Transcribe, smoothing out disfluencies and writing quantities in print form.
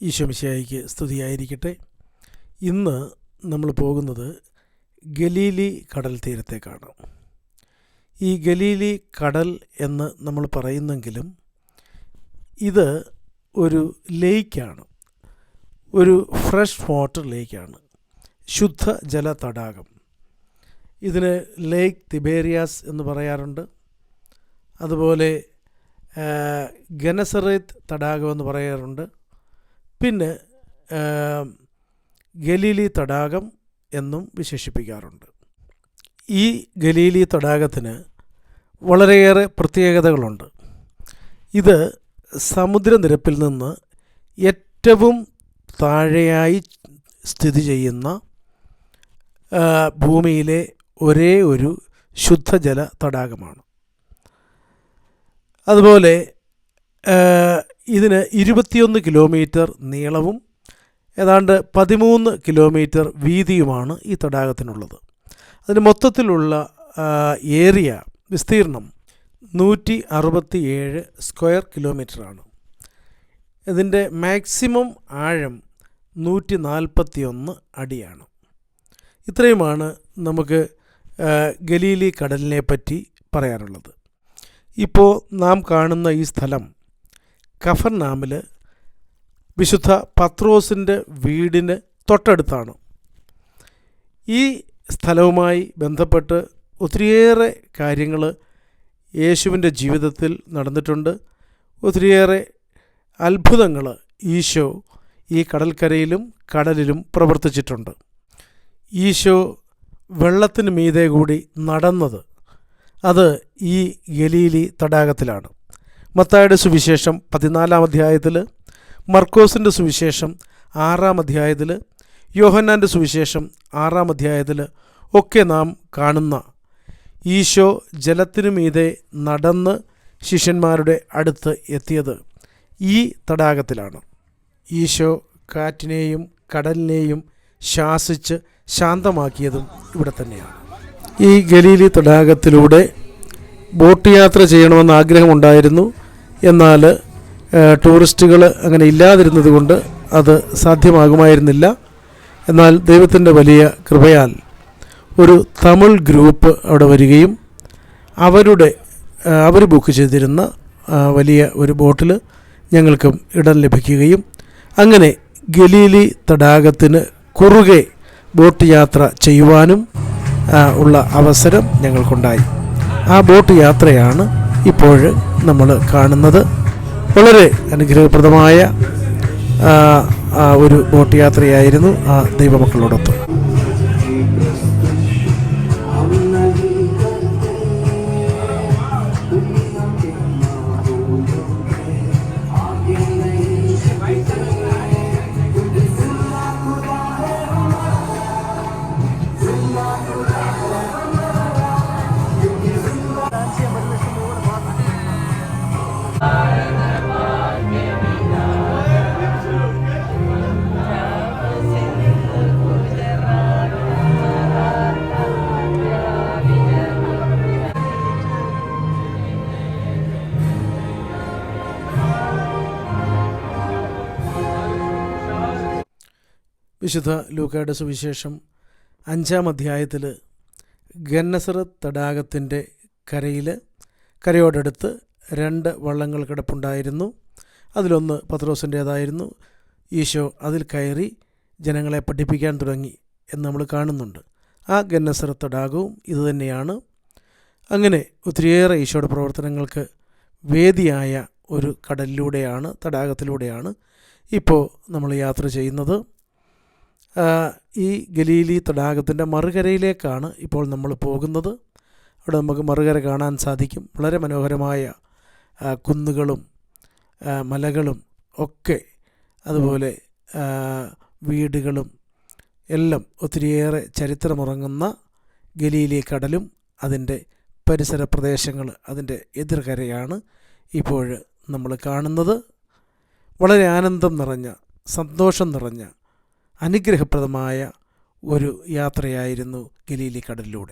ഈശോ മിശിഹായിക്ക് സ്തുതിയായിരിക്കട്ടെ. ഇന്ന് നമ്മൾ പോകുന്നത് ഗലീലി കടൽ തീരത്തേക്കാണ്. ഈ ഗലീലി കടൽ എന്ന് നമ്മൾ പറയുന്നെങ്കിലും ഇത് ഒരു ലേക്കാണ്, ഒരു ഫ്രഷ് വാട്ടർ ലേക്കാണ്, ശുദ്ധജല തടാകം. ഇതിന് ലേക്ക് തിബേരിയാസ് എന്ന് പറയാറുണ്ട്. അതുപോലെ ഗനസറേത്ത് തടാകം എന്ന് പറയാറുണ്ട്. പിന്നെ ഗലീലി തടാകം എന്നും വിശേഷിപ്പിക്കാറുണ്ട്. ഈ ഗലീലി തടാകത്തിന് വളരെയേറെ പ്രത്യേകതകളുണ്ട്. ഇത് സമുദ്രനിരപ്പിൽ നിന്ന് ഏറ്റവും താഴെയായി സ്ഥിതി ചെയ്യുന്ന ഭൂമിയിലെ ഒരേ ഒരു ശുദ്ധജല തടാകമാണ്. അതുപോലെ ഇതിന് 21 കിലോമീറ്റർ നീളവും ഏതാണ്ട് 13 കിലോമീറ്റർ വീതിയുമാണ് ഈ തടാകത്തിനുള്ളത്. അതിന് മൊത്തത്തിലുള്ള ഏരിയ വിസ്തീർണം 167 സ്ക്വയർ കിലോമീറ്ററാണ്. ഇതിൻ്റെ മാക്സിമം ആഴം 141 അടിയാണ്. ഇത്രയുമാണ് നമുക്ക് ഗലീലി കടലിനെ പറ്റി പറയാനുള്ളത്. ഇപ്പോൾ നാം കാണുന്ന ഈ സ്ഥലം കഫർനാമിൽ വിശുദ്ധ പത്രോസിൻ്റെ വീടിന് തൊട്ടടുത്താണ്. ഈ സ്ഥലവുമായി ബന്ധപ്പെട്ട് ഒത്തിരിയേറെ കാര്യങ്ങൾ യേശുവിൻ്റെ ജീവിതത്തിൽ നടന്നിട്ടുണ്ട്. ഒത്തിരിയേറെ അത്ഭുതങ്ങൾ ഈശോ ഈ കടൽക്കരയിലും കടലിലും പ്രവർത്തിച്ചിട്ടുണ്ട്. ഈശോ വെള്ളത്തിന് മീതെ കൂടി നടന്നത് അത് ഈ ഗലീലി തടാകത്തിലാണ്. മത്തായിയുടെ സുവിശേഷം 14-ാം അധ്യായത്തിൽ, മർക്കോസിൻ്റെ സുവിശേഷം 6-ാം അധ്യായത്തിൽ, യോഹന്നാൻ്റെ സുവിശേഷം 6-ാം അധ്യായത്തിൽ ഒക്കെ നാം കാണുന്ന ഈശോ ജലത്തിനു മീതെ നടന്ന് ശിഷ്യന്മാരുടെ അടുത്ത് എത്തിയത് ഈ തടാകത്തിലാണ്. ഈശോ കാറ്റിനെയും കടലിനെയും ശാസിച്ച് ശാന്തമാക്കിയതും ഇവിടെ തന്നെയാണ്. ഈ ഗലീലി തടാകത്തിലൂടെ ബോട്ട് യാത്ര ചെയ്യണമെന്ന് ആഗ്രഹമുണ്ടായിരുന്നു. എന്നാൽ ടൂറിസ്റ്റുകൾ അങ്ങനെ ഇല്ലാതിരുന്നത് കൊണ്ട് അത് സാധ്യമാകുമായിരുന്നില്ല. എന്നാൽ ദൈവത്തിൻ്റെ വലിയ കൃപയാൽ ഒരു തമിഴ് ഗ്രൂപ്പ് അവിടെ വരികയും അവർ ബുക്ക് ചെയ്തിരുന്ന വലിയ ഒരു ബോട്ടിൽ ഞങ്ങൾക്കും ഇടം ലഭിക്കുകയും അങ്ങനെ ഗലീലി തടാകത്തിന് കുറുകെ ബോട്ട് യാത്ര ചെയ്യുവാനും ഉള്ള അവസരം ഞങ്ങൾക്കുണ്ടായി. ആ ബോട്ട് യാത്രയാണ് ഇപ്പോൾ നമ്മൾ കാണുന്നത്. വളരെ അനുഗ്രഹപ്രദമായ ഒരു ബോട്ട് യാത്രയായിരുന്നു ആ ദൈവമക്കളോടൊപ്പം. വിശുദ്ധ ലൂക്കായുടെ സുവിശേഷം 5-ാം അധ്യായത്തിൽ ഗന്നസറത്ത് തടാകത്തിൻ്റെ കരയോടടുത്ത് 2 വള്ളങ്ങൾ കിടപ്പുണ്ടായിരുന്നു. അതിലൊന്ന് പത്രോസിൻ്റേതായിരുന്നു. ഈശോ അതിൽ കയറി ജനങ്ങളെ പഠിപ്പിക്കാൻ തുടങ്ങി എന്ന് നമ്മൾ കാണുന്നുണ്ട്. ആ ഗന്നസറത്ത് തടാകവും ഇതുതന്നെയാണ്. അങ്ങനെ ഒത്തിരിയേറെ ഈശോയുടെ പ്രവർത്തനങ്ങൾക്ക് വേദിയായ ഒരു തടാകത്തിലൂടെയാണ് ഇപ്പോൾ നമ്മൾ യാത്ര ചെയ്യുന്നത്. ഈ ഗലീലി തടാകത്തിൻ്റെ മറുകരയിലേക്കാണ് ഇപ്പോൾ നമ്മൾ പോകുന്നത്. അവിടെ നമുക്ക് മറുകര കാണാൻ സാധിക്കും. വളരെ മനോഹരമായ കുന്നുകളും മലകളും ഒക്കെ, അതുപോലെ വീടുകളും എല്ലാം ഒത്തിരിയേറെ ചരിത്രമുറങ്ങുന്ന ഗലീലി കടലും അതിൻ്റെ പരിസര പ്രദേശങ്ങൾ, അതിൻ്റെ എതിർകരയാണ് ഇപ്പോൾ നമ്മൾ കാണുന്നത്. വളരെ ആനന്ദം നിറഞ്ഞ, സന്തോഷം നിറഞ്ഞ, അനുഗ്രഹപ്രദമായ ഒരു യാത്രയായിരുന്നു ഗലീലി കടലിലൂടെ.